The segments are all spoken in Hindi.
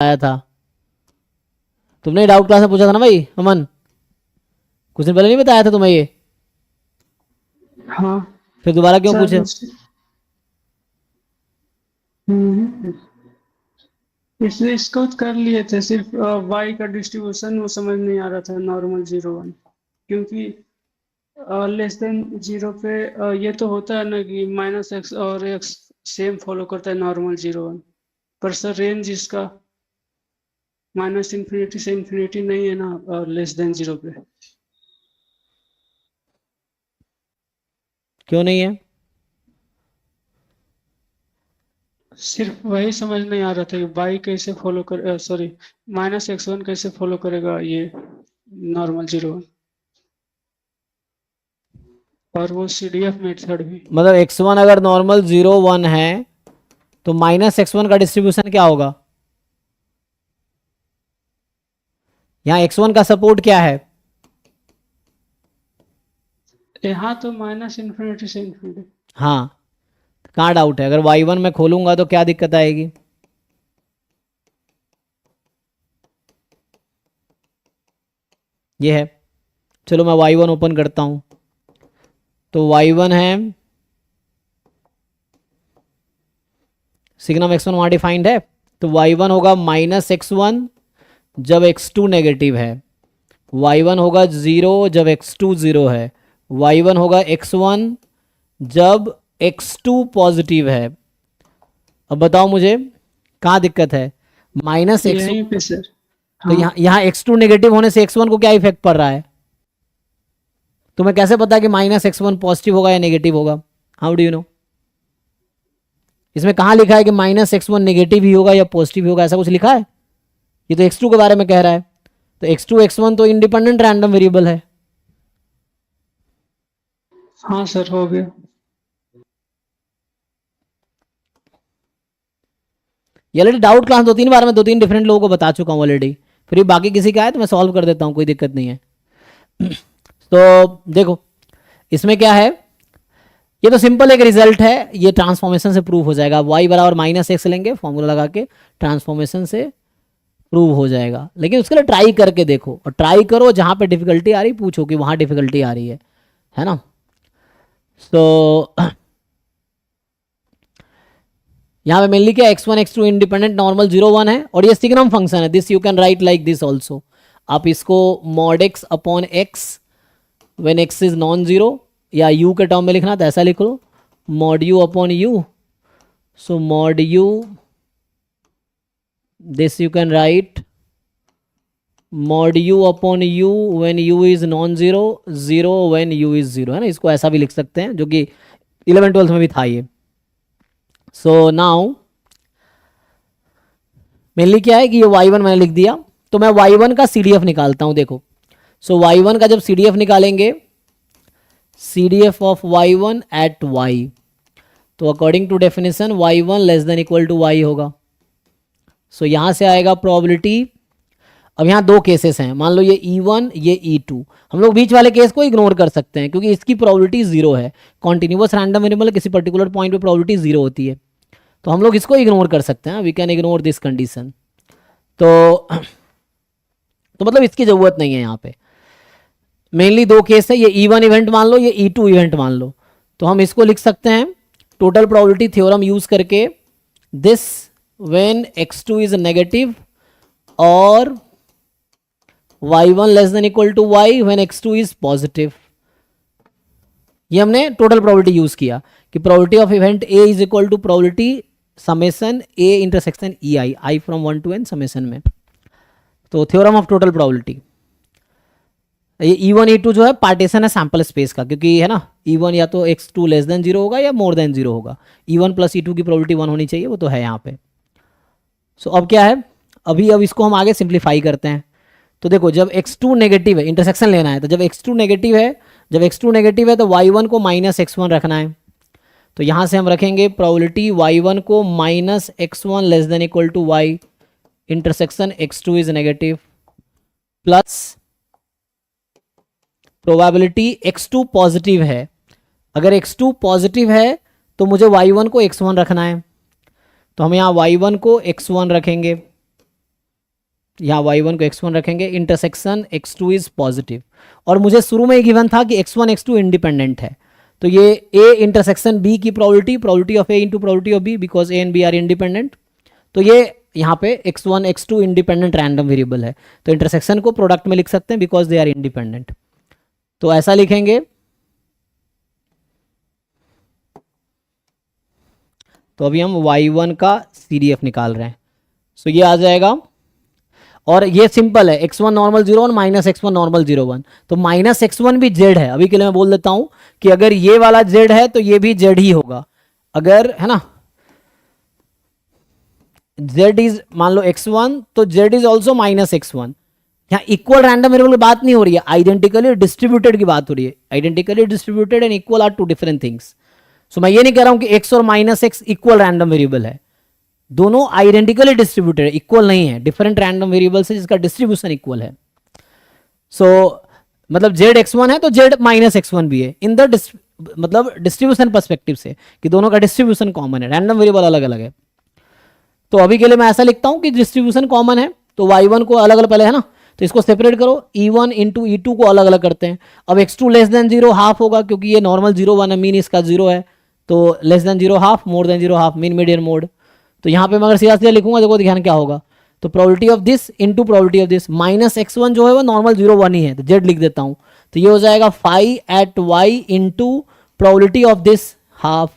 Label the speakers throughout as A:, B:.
A: आया था। तुमने डाउट क्लास में पूछा था ना भाई अमन, कुछ दिन पहले नहीं बताया था तुम्हें ये?
B: हाँ
A: फिर दोबारा क्यों
B: सर
A: पूछे?
B: हम्म, इसलिए इसको कर लिए थे, सिर्फ वाई का डिस्ट्रीब्यूशन वो समझ नहीं आ रहा था, नॉर्मल 0 1। क्योंकि लेस देन जीरो पे ये तो होता है ना कि -x और x सेम फॉलो करता है नॉर्मल 0 1। पर सर रेंज इसका -∞ से इन्फिनिटी नहीं है ना, लेस देन जीरो पे।
A: क्यों नहीं है?
B: सिर्फ वही समझ नहीं आ रहा था कि वाई कैसे फॉलो कर, सॉरी, -x1 कैसे फॉलो करेगा ये नॉर्मल 0 1, और वो CDF मेथड भी।
A: मतलब x1 अगर नॉर्मल 0 1 है तो -x1 का डिस्ट्रीब्यूशन क्या होगा? यहाँ x1 का सपोर्ट क्या है?
B: यहाँ तो -∞ से इन्फिनिटी।
A: हाँ, कहाँ डाउट है? अगर y1 में खोलूंगा तो क्या दिक्कत आएगी? ये है। चलो मैं y1 ओपन करता हूँ। तो y1 है, सिग्नम x1 वहाँ डिफाइंड है। तो y1 होगा -x1 जब x2 नेगेटिव है, y1 होगा 0 जब x2 0 है, y1 होगा x1 जब x2 पॉजिटिव है। अब बताओ मुझे कहाँ दिक्कत है? माइनस एक्स,
B: यहीं पे सर।
A: तो
B: हाँ,
A: यहाँ x2 नेगेटिव होने से x1 को क्या इफेक्ट पड़ रहा है? तुम्हें कैसे पता कि -x1 पॉजिटिव होगा या नेगेटिव होगा? How do you know? इसमें कहाँ लिखा है कि -x1 नेगेटिव ही होगा या पॉजिटिव ही होगा? ऐसा कुछ लिखा है? ये तो x2 के बारे में कह रहा है। तो x2 x1 तो इंडिपेंडेंट रैंडम वेरिएबल है।
B: हाँ सर, हो गया।
A: ये ऑलरेडी डाउट क्लास 2 3 बार मैं 2 3 डिफरेंट लोगों को बता चुका हूँ ऑलरेडी। फिर बाकी किसी का है तो मैं सॉल्व कर देता हूँ, कोई दिक्कत नहीं है। तो देखो इसमें क्या है, ये तो सिंपल एक रिजल्ट है, ये ट्रांसफॉर्मेशन से प्रूव हो जाएगा। y बराबर -x लेंगे फॉर्मूला लगा के, ट्रांसफॉर्मेशन से प्रूव हो जाएगा। लेकिन उसके लिए ट्राई करके देखो, और ट्राई करो जहां पे डिफिकल्टी आ रही पूछो कि वहां डिफिकल्टी आ रही है ना? तो यहाँ पे मेनली क्या, x1 x2 इंडिपेंडेंट नॉर्मल 0 1 है, और ये सिग्नम फंक्शन है। This you can write like this also. आप इसको mod x upon x when x is non zero, या u के टर्म में लिखना तो ऐसा लिख लो, mod u upon u। So mod u, this you can write mod u upon u when u is non zero, 0 when u is 0, है ना? इसको ऐसा भी लिख सकते हैं, जो कि 11 12 में भी था ये। सो नाउ मेनली क्या है कि ये y1 मैंने लिख दिया, तो मैं y1 का CDF निकालता हूं। देखो, सो y1 का जब CDF निकालेंगे, CDF of y1 at y, तो according to definition y1 less than equal to y होगा। सो यहां से आएगा प्रोबेबिलिटी। अब यहाँ दो केसेस हैं, मान लो ये E1 ये E2। हम लोग बीच वाले केस को इग्नोर कर सकते हैं क्योंकि इसकी प्रोबेबिलिटी 0 है। कॉन्टिन्यूअस रैंडम वेरिएबल किसी पर्टिकुलर पॉइंट पे प्रोबेबिलिटी 0 होती है, तो हम लोग इसको इग्नोर कर सकते हैं। We can ignore this condition. तो मतलब इसकी ज़रूरत नहीं है यहाँ पे। मेनली दो केस है, ये E1 इवेंट मान लो, ये E2 इवेंट मान लो। तो हम इसको लिख सकते हैं टोटल प्रोबेबिलिटी थ्योरम यूज करके, this when x2 is negative और y1 less than equal to y when x2 is positive. ये हमने टोटल प्रोबेबिलिटी यूज किया कि probability of event a is equal to probability summation a intersection ei, i from 1 to n summation में। तो थ्योरम ऑफ टोटल प्रोबेबिलिटी, ये E1 E2 जो है पार्टीशन है सैंपल स्पेस का, क्योंकि है ना E1 या तो x2 लेस देन 0 होगा या मोर देन 0 होगा। E1 प्लस E2 की प्रोबेबिलिटी 1 होनी चाहिए, वो तो है यहाँ पे। सो अब क्या है, अब इसको हम आगे सिंप्लीफाई करते हैं। तो देखो जब x2 नेगेटिव है, इंटरसेक्शन लेना है, तो जब x2 नेगेटिव है, तो y1 को -x1 रखना है। तो यहां से हम रखेंगे प्रोबेबिलिटी y1 को -x1 less than equal to y intersection x2 is negative, plus probability x2 positive है। अगर x2 पॉजिटिव है तो मुझे y1 को x1 रखना है, तो हम यहाँ y1 को x1 रखेंगे, यहाँ y1 को x1 रखेंगे, इंटरसेक्शन x2 इज पॉजिटिव, और मुझे शुरू में ही गिवन था कि x1 x2 इंडिपेंडेंट है, तो ये a इंटरसेक्शन b की probability of a into probability of b, because a and b are independent, तो ये यहाँ पे x1 x2 independent random variable है, तो इंटरसेक्शन को प्रोडक्ट में लिख सकते हैं बिकॉज दे आर इंडिपेंडेंट। तो ऐसा लिखेंगे, तो अभी हम y1 का CDF निकाल रहे हैं, सो ये आ जाएगा, और ये सिंपल है, x1 normal 0 1 minus x1 normal 0 1, तो माइनस x1 भी z है, अभी के लिए मैं बोल देता हूं कि अगर ये वाला z है तो ये भी z ही होगा, अगर है ना z इज मान लो x1 तो z is also minus x1। यहाँ इक्वल रैंडम वेरिएबल की बात नहीं हो रही है, आइडेंटिकली डिस्ट्रीब्यूटेड की बात हो रही है, identically distributed and equal are two different things. So मैं ये नहीं कह रहा हूं कि x और minus x equal random variable है, दोनों आइडेंटिकली डिस्ट्रीब्यूटेड है, इक्वल नहीं है, डिफरेंट रैंडम वेरिएबल से जिसका डिस्ट्रीब्यूशन इक्वल है। सो मतलब z x1 है तो z माइनस x1 भी है, इन द मतलब डिस्ट्रीब्यूशन पर्सपेक्टिव से कि दोनों का डिस्ट्रीब्यूशन कॉमन है, रैंडम वेरिएबल अलग अलग है। तो अभी के लिए मैं ऐसा लिखता हूं कि डिस्ट्रीब्यूशन कॉमन है, तो y1 को अलग अलग पहले है ना, तो इसको सेपरेट करो, e1 इंटू e2 को अलग अलग करते हैं। अब x2 लेस देन 0 हाफ होगा, क्योंकि ये नॉर्मल 0 1 है, मीन इसका 0 है, तो less than 0 half, more than 0 half, mean median mode. तो यहाँ पे मैं अगर सीधा सीधा लिखूंगा, देखो ध्यान क्या होगा, तो probability of this into probability of this, minus x1 जो है वो नॉर्मल 0 1 ही है, तो z लिख देता हूँ, तो ये हो जाएगा 5 at y into probability of this half,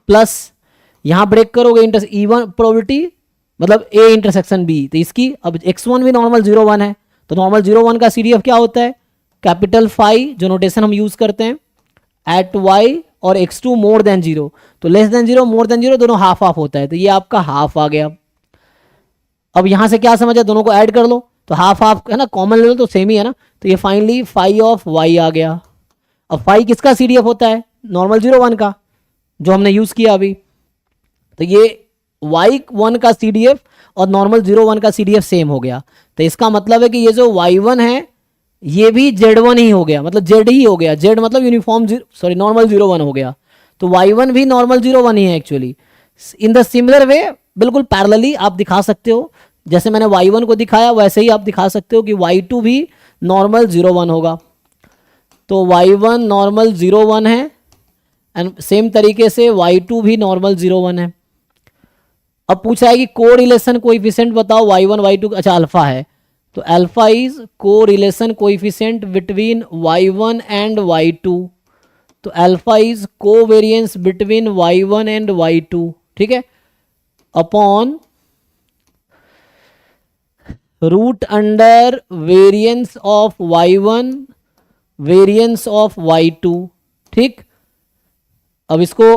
A: plus यहाँ ब्रेक करोगे e1 प्रोबेबिलिटी मतलब a इंटरसेक्शन b, तो इसकी अब x1 भी नॉर्मल 0 1 है, तो नॉर्मल 0 1 का CDF क्या होता है, कैपिटल फाई जो नोटेशन हम यूज करते हैं, एट y और x2 मोर देन 0, तो लेस देन 0 मोर देन 0 दोनों हाफ हाफ होता है, तो ये आपका हाफ आ गया। अब यहां से क्या समझा, दोनों को ऐड कर लो, तो हाफ हाफ है ना, कॉमन ले लो तो सेम ही है ना, तो ये फाइनली फाई ऑफ y आ गया। अब फाई किसका CDF होता है, नॉर्मल 0 1 का, जो हमने यूज किया अभी, तो ये y1 का CDF और नॉर्मल 0 1 का CDF सेम हो गया, तो इसका मतलब है कि ये जो y1 है ये भी z1 ही हो गया, मतलब z ही हो गया, z मतलब यूनिफॉर्म सॉरी नॉर्मल 0 1 हो गया, तो y1 भी नॉर्मल 0 1 ही है actually. In the similar way बिल्कुल पैरेलली आप दिखा सकते हो, जैसे मैंने y1 को दिखाया वैसे ही आप दिखा सकते हो कि y2 भी नॉर्मल 0 1 होगा, तो y1 नॉर्मल 0 1 है, एंड सेम तरीके से y2 भी नॉर्मल 0 1 है। अब पूछा है कि को रिलेशन कोएफिशिएंट बताओ y1 y2, अच्छा अल्फा है, तो alpha is correlation coefficient between y1 and y2, तो alpha is covariance between y1 and y2, ठीक है, upon root under variance of y1 variance of y2, ठीक। अब इसको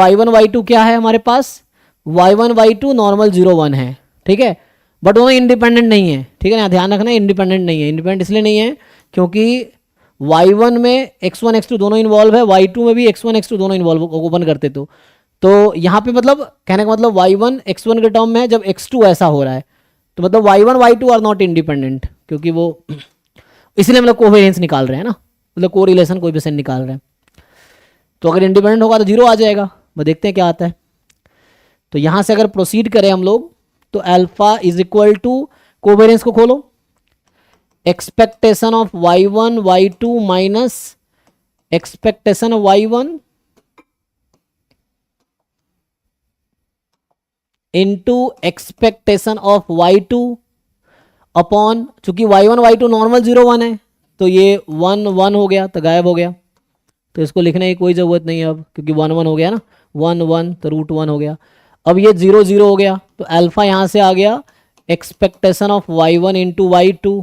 A: y1 y2 क्या है हमारे पास, y1 y2 नॉर्मल 0 1 है, ठीक है, बट दोनों इंडिपेंडेंट नहीं है, ठीक है ना, ध्यान रखना इंडिपेंडेंट नहीं है, इंडिपेंडेंट इसलिए नहीं है क्योंकि y1 में x1 x2 दोनों इन्वॉल्व है, y2 में भी x1 x2 दोनों इन्वॉल्व ओपन करते तो यहाँ पे मतलब कहने का मतलब y1 x1 के टर्म में है, जब x2 ऐसा हो रहा है तो मतलब y1 y2 are not independent, क्योंकि वो इसलिए मतलब कोवेरिएंस निकाल रहे हैं ना, मतलब को रिलेशन कोएफिशिएंट निकाल रहे हैं, तो अगर इंडिपेंडेंट होगा तो 0 आ जाएगा, वो देखते हैं क्या आता है। तो यहां से अगर प्रोसीड करें हम लोग, तो alpha is equal to, covariance को खोलो, expectation of y1 y2 minus expectation of y1 into expectation of y2 upon, चूंकि y1 y2 नॉर्मल 0 1 है तो ये 1 1 हो गया, तो गायब हो गया, तो इसको लिखने की कोई ज़रूरत नहीं है अब, क्योंकि 1 1 हो गया ना, 1 1 तो रूट 1 हो गया। अब ये 0 0 हो गया, तो अल्फा यहाँ से आ गया expectation of y1 into y2।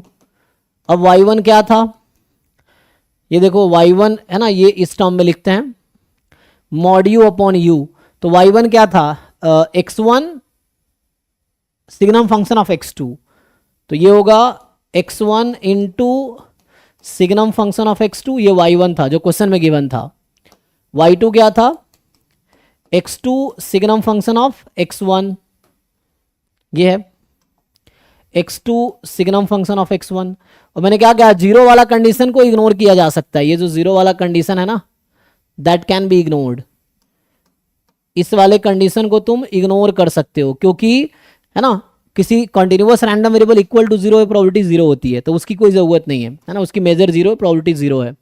A: अब y1 क्या था, ये देखो y1 है ना, ये इस टर्म में लिखते हैं मॉड u अपॉन u, तो y1 क्या था, x1 signum function of x2, तो ये होगा x1 into signum function of x2, ये y1 था जो क्वेश्चन में गिवन था, y2 क्या था, x2 signum function of x1, ये है x2 signum function of x1। और मैंने क्या कहा, जीरो वाला कंडीशन को इग्नोर किया जा सकता है, ये जो जीरो वाला कंडीशन है ना, दैट कैन बी इग्नोर्ड, इस वाले कंडीशन को तुम इग्नोर कर सकते हो, क्योंकि है ना किसी continuous random variable equal to zero है, प्रोबेबिलिटी जीरो होती है, तो उसकी कोई ज़रूरत नहीं है ना, उसकी मेजर जीरो है, प्रोबेबिलिटी जीरो है।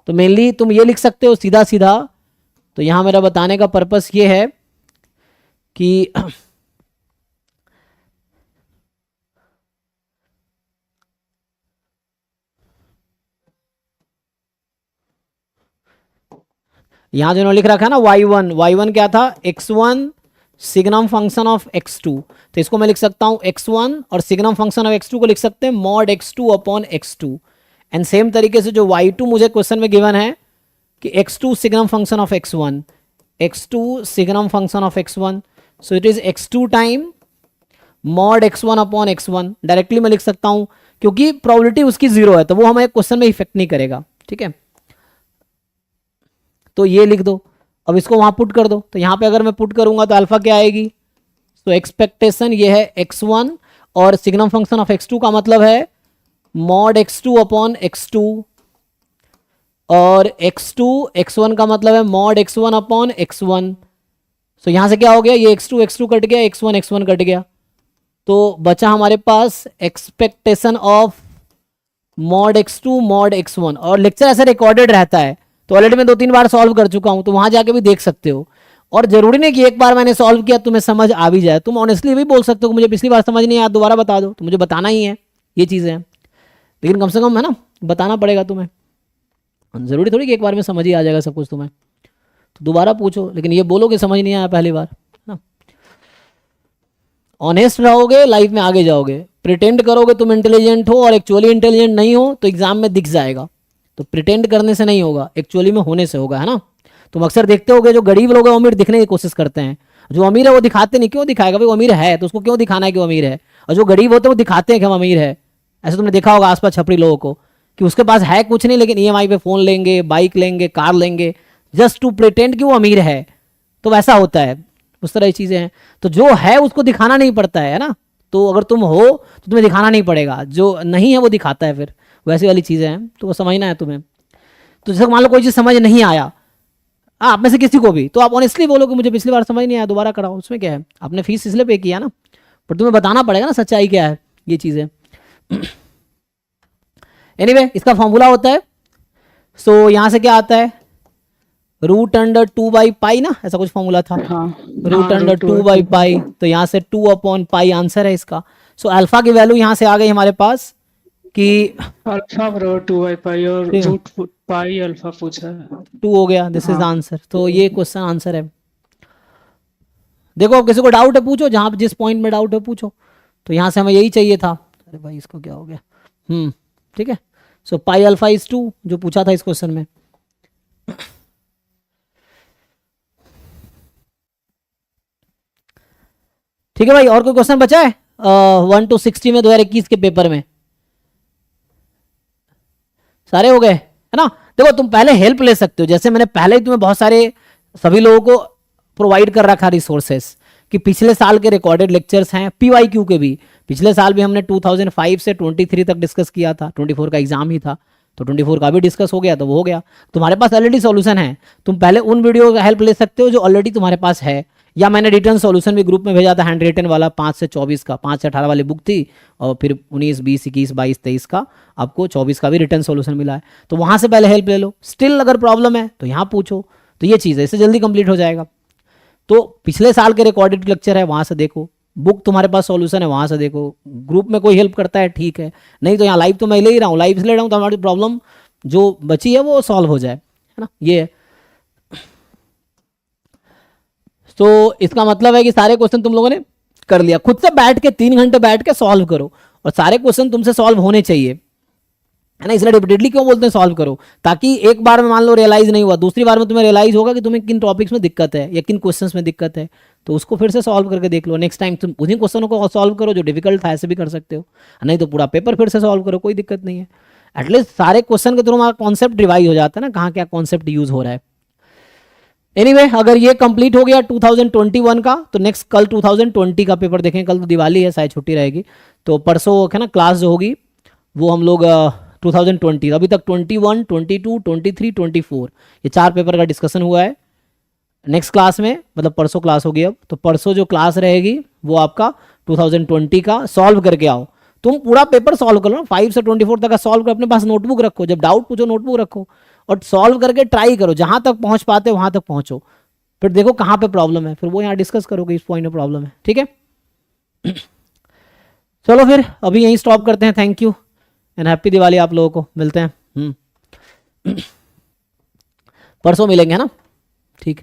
A: तो मेनली तुम ये लिख सकते हो सीधा सीधा। तो यहाँ मेरा बताने का पर्पस ये है कि यहाँ जो लिख रखा है ना y1 क्या था, x1 signum function of x2, तो इसको मैं लिख सकता हूँ x1 और सिग्नम फंक्शन ऑफ x2 को लिख सकते हैं mod x2 upon x2। And same तरीके से जो y2 मुझे क्वेश्चन में गिवन है कि x2 signum function of x1, x2 signum function of x1, so it is x2 time mod x1 upon x1। Directly मैं लिख सकता हूँ क्योंकि प्रोबेबिलिटी उसकी जीरो है, तो वो हमें क्वेश्चन में इफेक्ट नहीं करेगा, ठीक है। तो ये लिख दो, अब इसको वहां पुट कर दो। तो यहाँ पे अगर मैं पुट करूंगा तो अल्फा क्या आएगी, तो एक्सपेक्टेशन ये है x1 और सिग्नम फंक्शन ऑफ x2 का मतलब है मॉड x2 अपॉन x2, और x2 x1 का मतलब है मॉड x1 अपॉन x1। सो यहां से क्या हो गया, ये x2 कट गया, x1 कट गया, तो बचा हमारे पास expectation of mod x2 mod x1। और लेक्चर ऐसे रिकॉर्डेड रहता है, तो ऑलरेडी मैं 2-3 बार सॉल्व कर चुका हूं, तो वहां जाके भी देख सकते हो। और जरूरी नहीं कि एक बार मैंने सॉल्व किया तुम्हें समझ आ भी जाए, तुम ऑनेस्टली भी बोल सकते हो मुझे पिछली बार समझ नहीं आया, दोबारा बता दो, तो मुझे बताना ही है, ये चीज़ें हैं। लेकिन कम से कम है ना, बताना पड़ेगा तुम्हें, जरूरी थोड़ी कि एक बार में समझ ही आ जाएगा सब कुछ तुम्हें, तो दोबारा पूछो, लेकिन ये बोलो कि समझ नहीं आया पहली बार, है ना। ऑनेस्ट रहोगे लाइफ में आगे जाओगे, प्रिटेंड करोगे तुम इंटेलिजेंट हो और एक्चुअली इंटेलिजेंट नहीं हो तो एग्जाम में दिख जाएगा। तो प्रिटेंड करने से नहीं होगा, एक्चुअली में होने से होगा, है ना। तुम अक्सर देखते होगे जो गरीब लोग हैं अमीर दिखने की कोशिश करते हैं, जो अमीर है वो दिखाते नहीं, क्यों दिखाएगा भाई, वो अमीर है तो उसको क्यों दिखाना है कि वो अमीर है। और जो गरीब होते हैं वो दिखाते हैं कि हम अमीर है। ऐसे तुमने देखा होगा आसपास छपरी लोगों को कि उसके पास है कुछ नहीं, लेकिन ईएमआई पे फोन लेंगे, बाइक लेंगे, कार लेंगे, जस्ट टू प्रिटेंड कि वो अमीर है। तो वैसा होता है, उस तरह की चीजें हैं। तो जो है उसको दिखाना नहीं पड़ता है ना। तो अगर तुम हो तो तुम्हें दिखाना नहीं पड़ेगा, जो नहीं है वो दिखाता है, फिर वैसी वाली चीजें हैं, तो वो समझना है तुम्हें। तो जैसे मान लो कोई चीज़ समझ नहीं आया आप में से किसी को भी, तो आप ऑनेस्टली बोलो कि मुझे पिछली बार समझ नहीं आया, दोबारा कराओ, उसमें क्या है, आपने फीस इसलिए पे किया ना, पर तुम्हें बताना पड़ेगा ना सच्चाई क्या है, ये चीज़ें। एनीवे इसका फॉर्मूला होता है, सो यहाँ से क्या आता है, रूट अंडर 2/पाई ना, ऐसा कुछ फॉर्मूला था, रूट अंडर 2/पाई, तो यहाँ से 2 अपॉन पाई आंसर है इसका। सो अल्फा की वैल्यू यहाँ से आ गई हमारे पास कि
B: अल्फा बराबर 2/पाई और रूट पाई अल्फा पूछा है,
A: 2 हो गया, दिस इज द आंसर। तो ये क्वेश्चन आंसर है। देखो अब किसी को डाउट है पूछो, जहां जिस पॉइंट में डाउट है पूछो। तो यहां से हमें यही चाहिए था, अरे भाई इसको क्या हो गया, ठीक है। सो पाई अल्फा इज 2 जो पूछा था इस क्वेश्चन में। ठीक है भाई, और कोई क्वेश्चन बचा है 1 to 60 में 2021 के पेपर में? सारे हो गए है ना। देखो तुम पहले हेल्प ले सकते हो, जैसे मैंने पहले ही तुम्हें बहुत सारे सभी लोगों को प्रोवाइड कर रखा रिसोर्सेस कि पिछले साल के रिकॉर्डेड लेक्चर्स हैं, पीवाईक्यू के भी। पिछले साल भी हमने 2005 से 23 तक डिस्कस किया था, 24 का एग्जाम ही था, तो 24 का भी डिस्कस हो गया, तो वो हो गया। तुम्हारे पास ऑलरेडी सॉल्यूशन है, तुम पहले उन वीडियो का हेल्प ले सकते हो जो ऑलरेडी तुम्हारे पास है, या मैंने रिटर्न सॉल्यूशन भी ग्रुप में भेजा था, हैंड रिटन वाला 5 से 24 का, 5 से 18 वाली बुक थी, और फिर 19, 20, 21, 22, 23 का, आपको 24 का भी रिटर्न सॉल्यूशन मिला है। तो वहां से पहले हेल्प ले लो, स्टिल अगर प्रॉब्लम है तो यहाँ पूछो। तो ये चीज़ है, इससे जल्दी कंप्लीट हो जाएगा। तो पिछले साल के रिकॉर्डेड लेक्चर है, वहां से देखो, बुक तुम्हारे पास सॉल्यूशन है, वहां से देखो, ग्रुप में कोई हेल्प करता है ठीक है, नहीं तो यहाँ लाइव तो मैं ले ही रहा हूँ, लाइव से ले रहा हूँ तो हमारी प्रॉब्लम जो बची है वो सॉल्व हो जाए, है ना। ये है। तो इसका मतलब है कि सारे क्वेश्चन तुम लोगों ने कर लिया, खुद से बैठ के 3 घंटे बैठ के सॉल्व करो, और सारे क्वेश्चन तुमसे सॉल्व होने चाहिए, है ना। इसलिए रिपीटेडली क्यों बोलते हैं सॉल्व करो, ताकि एक बार में मान लो रियलाइज नहीं हुआ, दूसरी बार में तुम्हें रियलाइज होगा कि तुम्हें किन टॉपिक्स में दिक्कत है या किन क्वेश्चंस में दिक्कत है, तो उसको फिर से सॉल्व करके देख लो। नेक्स्ट टाइम तुम उन्हीं क्वेश्चनों को सॉल्व करो जो डिफिकल्ट था, ऐसे भी कर सकते हो, नहीं तो पूरा पेपर फिर से सॉल्व करो, कोई दिक्कत नहीं है। एटलीस्ट सारे क्वेश्चन के थ्रू हमारा कॉन्सेप्ट रिवाइज हो जाता है ना, कहाँ क्या कॉन्सेप्ट यूज हो रहा है। एनीवे अगर ये कंप्लीट हो गया 2021 का, तो नेक्स्ट कल 2020 का पेपर देखें। कल तो दिवाली है, शायद छुट्टी रहेगी, तो परसों है ना क्लास जो होगी वो हम लोग 2020, अभी तक 21, 22, 23, 24 ये 4 पेपर का डिस्कशन हुआ है। नेक्स्ट क्लास में मतलब परसों क्लास होगी अब, तो परसों जो क्लास रहेगी वो आपका 2020 का, सॉल्व करके आओ। तुम पूरा पेपर सॉल्व करो ना, 5 से 24 तक का सॉल्व करो, अपने पास नोटबुक रखो, जब डाउट पूछो नोटबुक रखो और सॉल्व करके ट्राई करो, जहां तक पहुंच पाते वहां तक पहुंचो, फिर देखो कहां पे प्रॉब्लम है, फिर वो यहाँ डिस्कस करोगे इस पॉइंट में प्रॉब्लम है, ठीक है। चलो फिर अभी यहीं स्टॉप करते हैं। Thank you and happy Diwali आप लोगों को, मिलते हैं परसों मिलेंगे, है ना, ठीक।